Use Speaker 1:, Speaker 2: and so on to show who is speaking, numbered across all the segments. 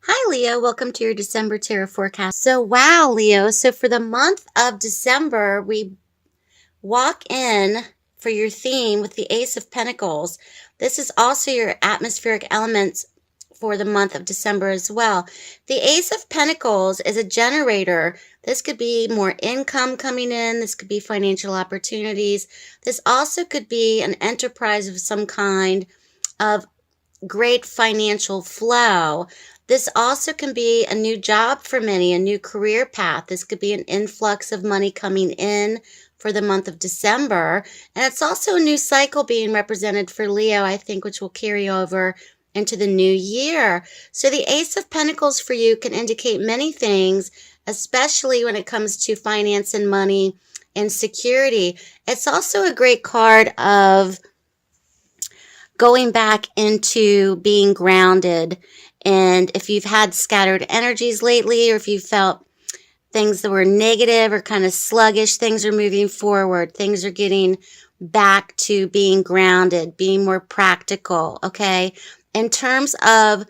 Speaker 1: Hi, Leo. Welcome to your December Tarot forecast. So, wow, Leo. So, for the month of December, we walk in for your theme with the Ace of Pentacles. This is also your atmospheric elements for the month of December as well. The Ace of Pentacles is a generator. This could be more income coming in. This could be financial opportunities. This also could be an enterprise of some kind of great financial flow. This also can be a new job for many, a new career path. This could be an influx of money coming in for the month of December. And it's also a new cycle being represented for Leo, I think, which will carry over into the new year. So the Ace of Pentacles for you can indicate many things, especially when it comes to finance and money and security. It's also a great card of going back into being grounded. And if you've had scattered energies lately, or if you felt things that were negative or kind of sluggish, things are moving forward. Things are getting back to being grounded, being more practical, okay? In terms of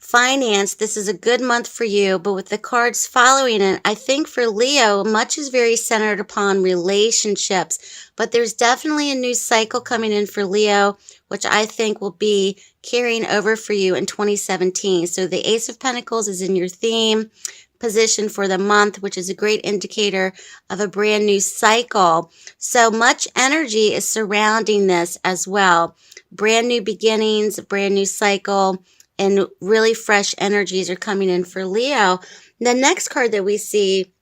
Speaker 1: finance, this is a good month for you, but with the cards following it, I think for Leo, much is very centered upon relationships, but there's definitely a new cycle coming in for Leo, which I think will be carrying over for you in 2017. So the Ace of Pentacles is in your theme position for the month, which is a great indicator of a brand new cycle. So much energy is surrounding this as well. Brand new beginnings, brand new cycle, and really fresh energies are coming in for Leo. The next card that we see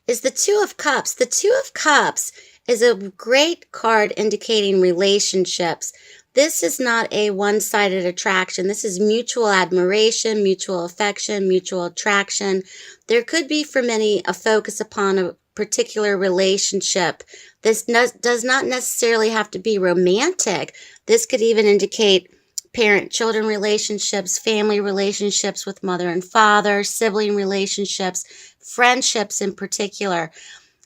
Speaker 1: is the Two of Cups. The Two of Cups is a great card indicating relationships. This is not a one-sided attraction. This is mutual admiration, mutual affection, mutual attraction. There could be for many a focus upon a particular relationship. This does not necessarily have to be romantic. This could even indicate parent-children relationships, family relationships with mother and father, sibling relationships, friendships in particular.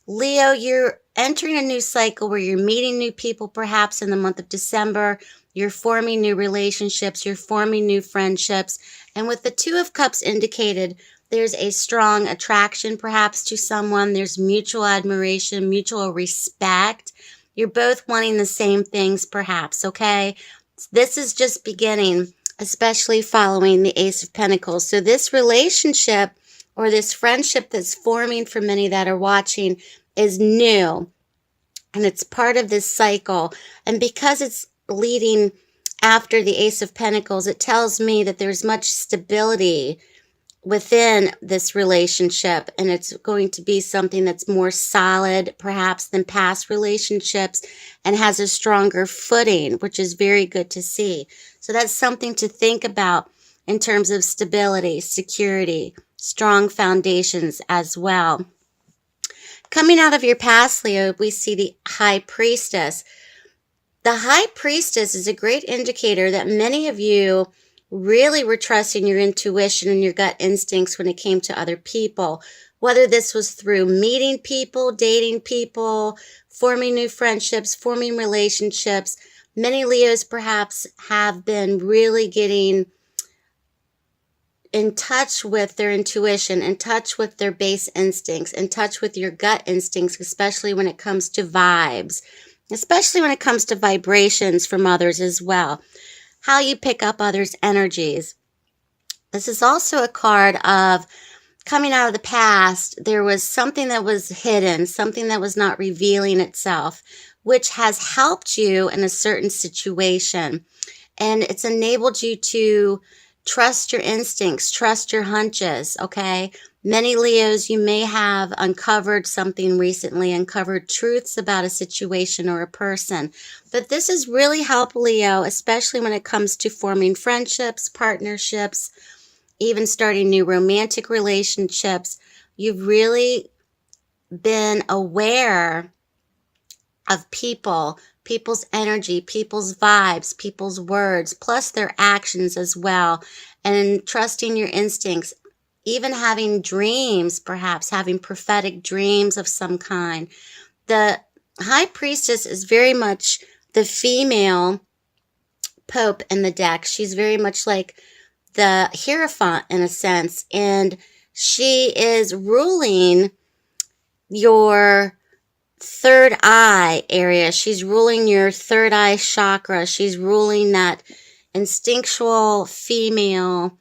Speaker 1: Leo, you're entering a new cycle where you're meeting new people perhaps in the month of December. You're forming new relationships. You're forming new friendships. And with the Two of Cups indicated, there's a strong attraction perhaps to someone. There's mutual admiration, mutual respect. You're both wanting the same things perhaps, okay? This is just beginning, especially following the Ace of Pentacles. So this relationship or this friendship that's forming for many that are watching is new, and it's part of this cycle. And because it's leading after the Ace of Pentacles, it tells me that there's much stability within this relationship, and it's going to be something that's more solid perhaps than past relationships and has a stronger footing, which is very good to see. So that's something to think about in terms of stability, security, strong foundations as well. Coming out of your past, Leo, we see the High Priestess. The High Priestess is a great indicator that many of you really were trusting your intuition and your gut instincts when it came to other people, whether this was through meeting people, dating people, forming new friendships, forming relationships. Many Leos perhaps have been really getting in touch with their intuition, in touch with their base instincts, in touch with your gut instincts, especially when it comes to vibes, especially when it comes to vibrations from others as well. How you pick up others' energies. This is also a card of coming out of the past. There was something that was hidden, something that was not revealing itself, which has helped you in a certain situation. And it's enabled you to trust your instincts, trust your hunches, okay? Many Leos, you may have uncovered something recently, uncovered truths about a situation or a person. But this has really helped Leo, especially when it comes to forming friendships, partnerships, even starting new romantic relationships. You've really been aware of people, people's energy, people's vibes, people's words, plus their actions as well, and trusting your instincts, even having dreams, perhaps having prophetic dreams of some kind. The High Priestess is very much the female Pope in the deck. She's very much like the Hierophant in a sense, and she is ruling your third eye area. She's ruling your third eye chakra. She's ruling that instinctual female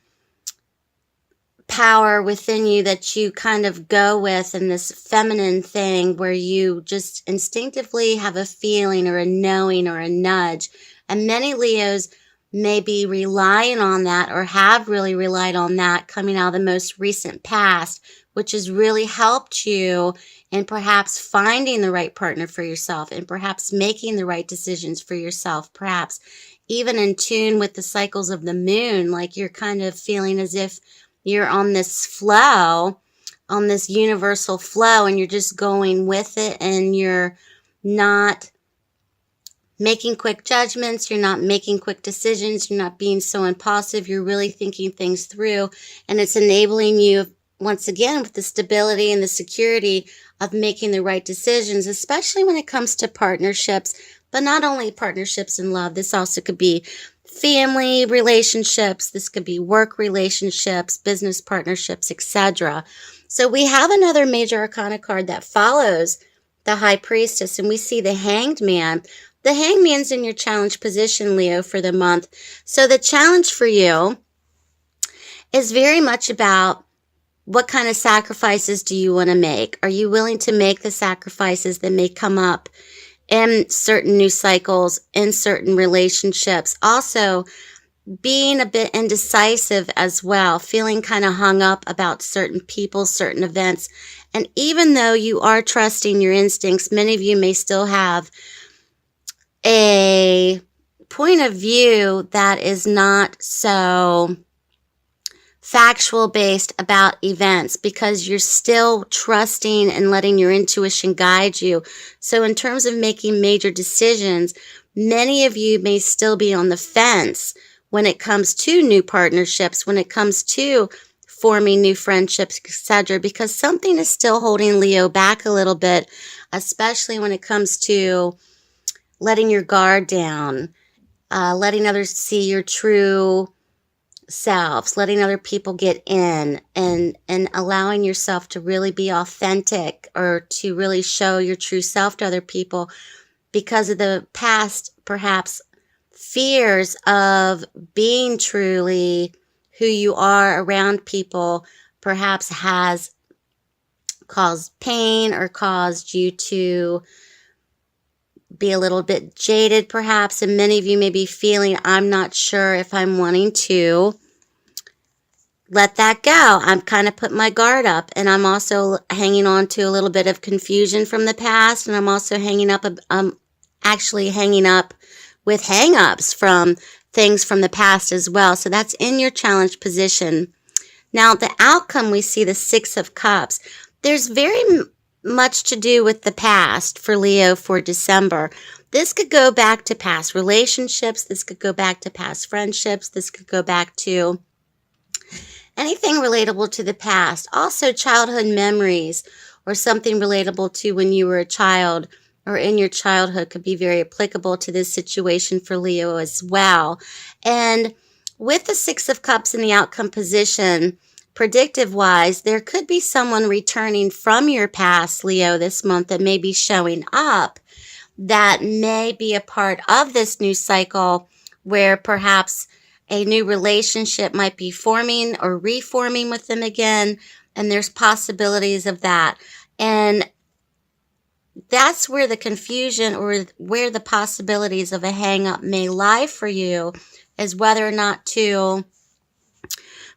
Speaker 1: power within you that you kind of go with, in this feminine thing where you just instinctively have a feeling or a knowing or a nudge. And many Leos may be relying on that, or have really relied on that, coming out of the most recent past, which has really helped you in perhaps finding the right partner for yourself, and perhaps making the right decisions for yourself, perhaps even in tune with the cycles of the moon. Like you're kind of feeling as if you're on this flow, on this universal flow, and you're just going with it, and you're not making quick judgments, you're not making quick decisions, you're not being so impulsive, you're really thinking things through, and it's enabling you, once again, with the stability and the security of making the right decisions, especially when it comes to partnerships, but not only partnerships in love. This also could be family relationships, this could be work relationships, business partnerships, etc. So we have another major arcana card that follows the High Priestess, and we see the Hanged Man. The Hanged Man's in your challenge position, Leo, for the month. So the challenge for you is very much about what kind of sacrifices do you want to make? Are you willing to make the sacrifices that may come up in certain new cycles, in certain relationships? Also, being a bit indecisive as well, feeling kind of hung up about certain people, certain events. And even though you are trusting your instincts, many of you may still have a point of view that is not so factual based about events, because you're still trusting and letting your intuition guide you. So in terms of making major decisions, many of you may still be on the fence when it comes to new partnerships, when it comes to forming new friendships, etc., because something is still holding Leo back a little bit, especially when it comes to letting your guard down, letting others see your true selves, letting other people get in, and allowing yourself to really be authentic, or to really show your true self to other people, because of the past, perhaps, fears of being truly who you are around people, perhaps has caused pain or caused you to be a little bit jaded, perhaps. And many of you may be feeling, I'm not sure if I'm wanting to let that go. I'm kind of put my guard up, and I'm also hanging on to a little bit of confusion from the past, and I'm also hanging up with hang-ups from things from the past as well. So that's in your challenge position. Now, the outcome, we see the Six of Cups. There's very much to do with the past for Leo for December. This could go back to past relationships. This could go back to past friendships. This could go back to anything relatable to the past. Also, childhood memories, or something relatable to when you were a child or in your childhood, could be very applicable to this situation for Leo as well. And with the Six of Cups in the outcome position, predictive-wise, there could be someone returning from your past, Leo, this month, that may be showing up, that may be a part of this new cycle, where perhaps a new relationship might be forming or reforming with them again, and there's possibilities of that. And that's where the confusion, or where the possibilities of a hang-up may lie for you, is whether or not to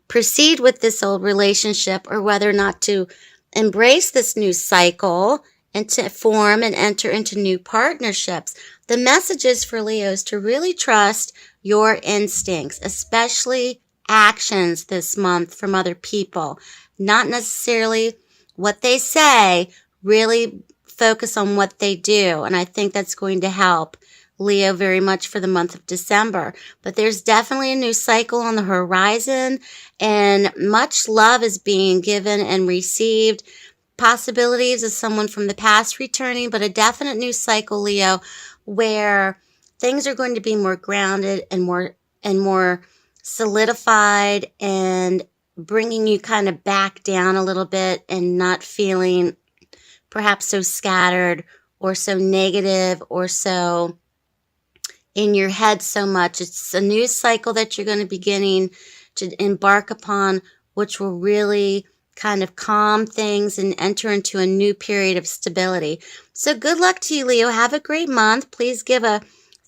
Speaker 1: proceed with this old relationship, or whether or not to embrace this new cycle and to form and enter into new partnerships. The message is for Leos to really trust your instincts, especially actions this month from other people. Not necessarily what they say, really focus on what they do. And I think that's going to help Leo very much for the month of December. But there's definitely a new cycle on the horizon, and much love is being given and received. Possibilities of someone from the past returning, but a definite new cycle, Leo, where things are going to be more grounded and more solidified and bringing you kind of back down a little bit and not feeling perhaps so scattered or so negative or so in your head so much. It's a new cycle that you're going to be beginning to embark upon, which will really kind of calm things and enter into a new period of stability. So good luck to you, Leo. Have a great month. Please give a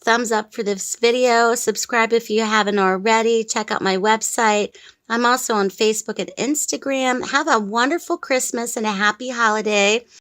Speaker 1: thumbs up for this video. Subscribe if you haven't already. Check out my website. I'm also on Facebook and Instagram. Have a wonderful Christmas and a happy holiday.